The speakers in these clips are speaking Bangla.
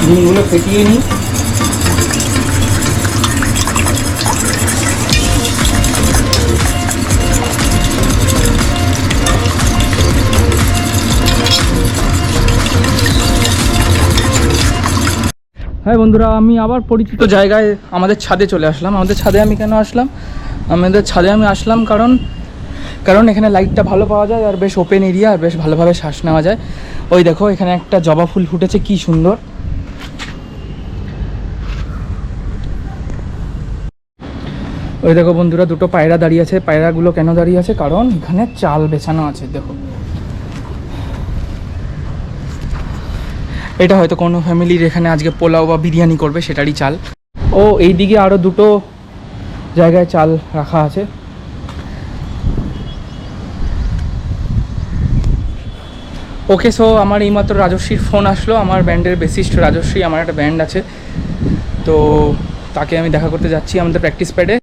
ডিমগুলো ফেটিয়ে নিই। হ্যাঁ বন্ধুরা, আমি আবার পরিচিত জায়গায় আমাদের ছাদে চলে আসলাম। আমাদের ছাদে আমি কেন আসলাম? আমাদের ছাদে আমি আসলাম কারণ এখানে লাইটটা ভালো পাওয়া যায়, আর বেশ ওপেন এরিয়া, আর বেশ ভালোভাবে শ্বাস নেওয়া যায়। ওই দেখো এখানে একটা জবা ফুল ফুটেছে, কি সুন্দর। ওই দেখো বন্ধুরা, দুটো পায়রা দাঁড়িয়ে আছে। পায়রাগুলো কেন দাঁড়িয়ে আছে? কারণ এখানে চাল বেছানো আছে। দেখো, এটা হয়তো কোনো ফ্যামিলির এখানে আজকে পোলাও বা বিরিয়ানি করবে, সেটারই চাল। ও এইদিকে আরও দুটো জায়গায় চাল রাখা আছে। ওকে, সো আমার এইমাত্র রাজশ্রীর ফোন আসলো। আমার ব্যান্ডের বেসিস্ট রাজশ্রী, আমার একটা ব্যান্ড আছে, তো তাকে আমি দেখা করতে যাচ্ছি আমাদের প্র্যাকটিস প্যাডে।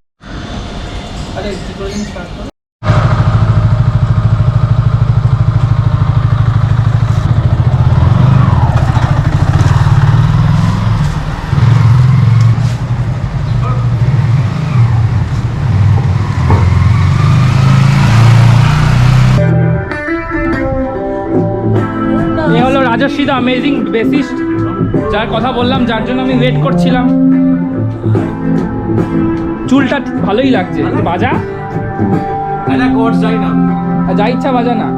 এ হলো রাজশ্রী দা অ্যামেজিং বেসিস্ট, যার কথা বললাম, যার জন্য আমি ওয়েট করছিলাম। চুলটা ভালোই লাগছে। বাজা যা ইচ্ছা বাজা না।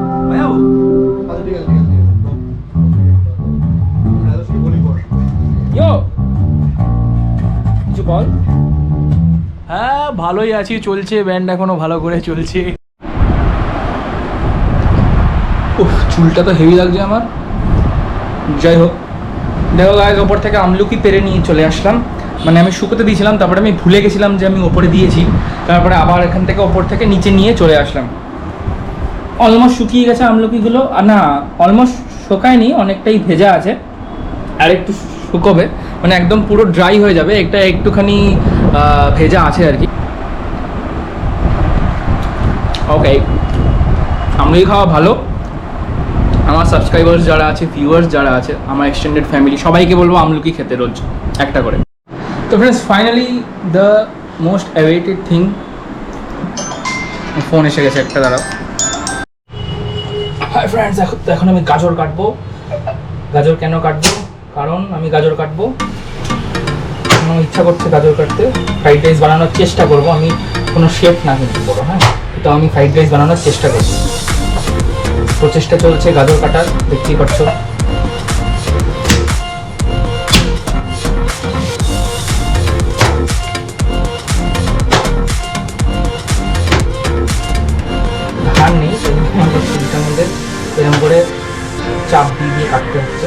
কিছু বল। হ্যাঁ, ভালোই আছি, চলছে ব্যান্ড এখনো ভালো করে চলছে। চুলটা তো হেভি লাগছে আমার। যাই হোক, দেখো গাইস, ওপর থেকে আমলকি পেরে নিয়ে চলে আসলাম। মানে আমি শুকোতে দিয়েছিলাম, তারপরে আমি ভুলে গেছিলাম যে আমি ওপরে দিয়েছি, তারপরে আবার এখান থেকে ওপর থেকে নিচে নিয়ে চলে আসলাম। অলমোস্ট শুকিয়ে গেছে আমলকিগুলো। না, অলমোস্ট শুকায়নি, অনেকটাই ভেজা আছে, আর একটু শুকোবে, মানে একদম পুরো ড্রাই হয়ে যাবে। একটা একটুখানি ভেজা আছে আর কি। ওকে, আমলকি খাওয়া ভালো। আমার সাবস্ক্রাইবার্স যারা আছে, ভিউয়ার্স যারা আছে, আমার এক্সটেন্ডেড ফ্যামিলি, সবাইকে বলবো আমলকি খেতে রোজ একটা করে। তো friends, finally the most awaited thing, phone এসে গেছে একটা, দাঁড়াও। হাই ফ্রেন্ডস, এখন আমি গাজর কাটবো। গাজর কেন কাটবো? কারণ আমি গাজর কাটবো, আমার ইচ্ছা করছে গাজর কাটতে। ফ্রাইড রাইস বানানোর চেষ্টা করবো। আমি কোনো শেফ না কিন্তু বড়, হ্যাঁ, তো আমি ফ্রাইড রাইস বানানোর চেষ্টা করবো। প্রচেষ্টা চলছে গাজর কাটার, দেখতেই পাচ্ছ। ধার নেই, এটার মধ্যে এরকম করে চাপ দিয়ে দিয়ে কাটতে হচ্ছে।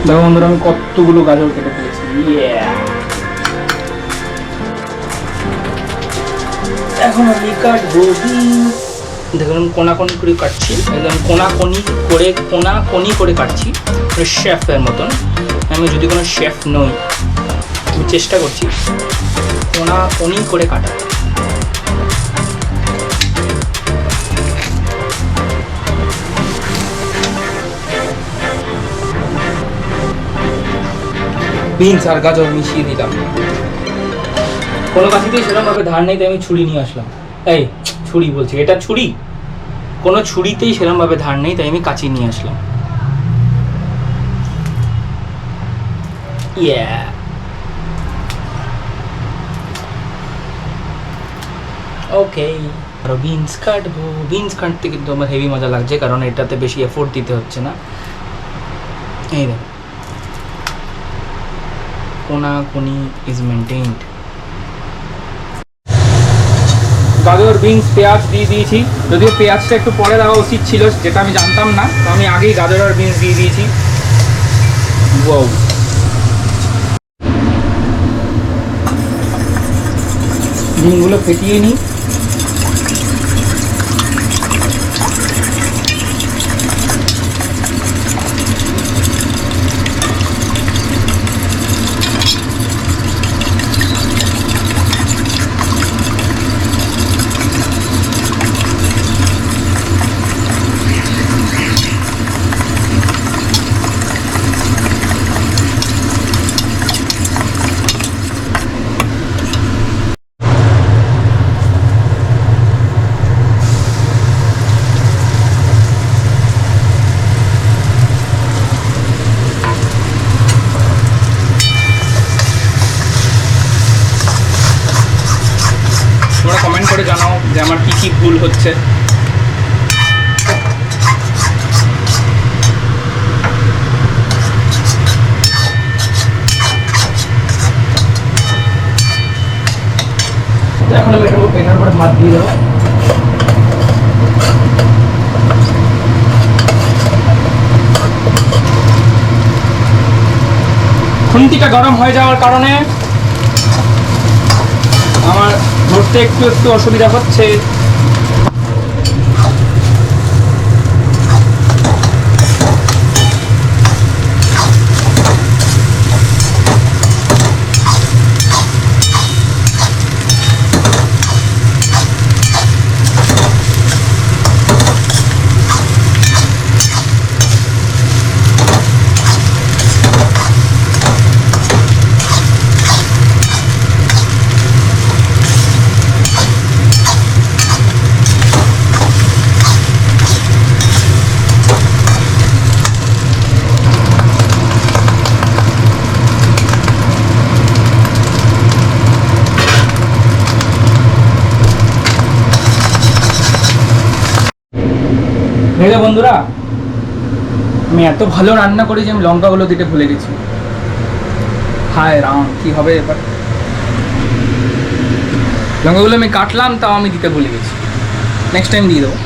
দেখো বন্ধুরা, আমি কতগুলো গাজর কেটে ফেলেছি। এখন আমি কাটবো। দেখুন, কোনাকনি করে কাটছি, একদম কোনাকনি করে কাটছি, শেফের মতন। আমি যদি কোনো শেফ নই, আমি চেষ্টা করছি কোনাকনি করে কাটা। বিনস আর গাজর মিশিয়ে দিলাম। কোনো কাছিতেই সেরকমভাবে ধার নেই, তাই আমি ছুরি নিয়ে আসলাম। এই ছুরি বলছি, এটা ছুরি। কোনো ছুরিতেই সেরকমভাবে ধার নেই, তাই আমি কাঁচি নিয়ে আসলাম। ওকে, আরো বিনস কাটবো। বিনস কাটতে কিন্তু আমার হেভি মজা লাগছে, কারণ এটাতে বেশি এফোর্ট দিতে হচ্ছে না। এই দেখো, কোনাকুনি ইজ মেনটেইনড। গাজর, বিনস, পেঁয়াজ দিয়ে দিয়েছি। যদিও পেঁয়াজটা একটু পরে দেওয়া উচিত ছিল, যেটা আমি জানতাম না, তো আমি আগেই গাজর আর বিনস দিয়ে দিয়েছি। ওয়াও, ডিমগুলো ফেটিয়ে নিই। ভুল হচ্ছে। এখন আমি এটার উপরে ভাত দিয়ে দেবো। খুন্তিটা গরম হয়ে যাওয়ার কারণে আমার ধরতে একটু একটু অসুবিধা হচ্ছে। দেখলে বন্ধুরা, আমি এত ভালো রান্না করি যে আমি লঙ্কাগুলো দিতে ভুলে গেছি। হায় রাম, কি হবে এবার। লঙ্কাগুলো আমি কাটলাম, তাও আমি দিতে ভুলে গেছি। নেক্সট টাইম দিয়ে দেবো।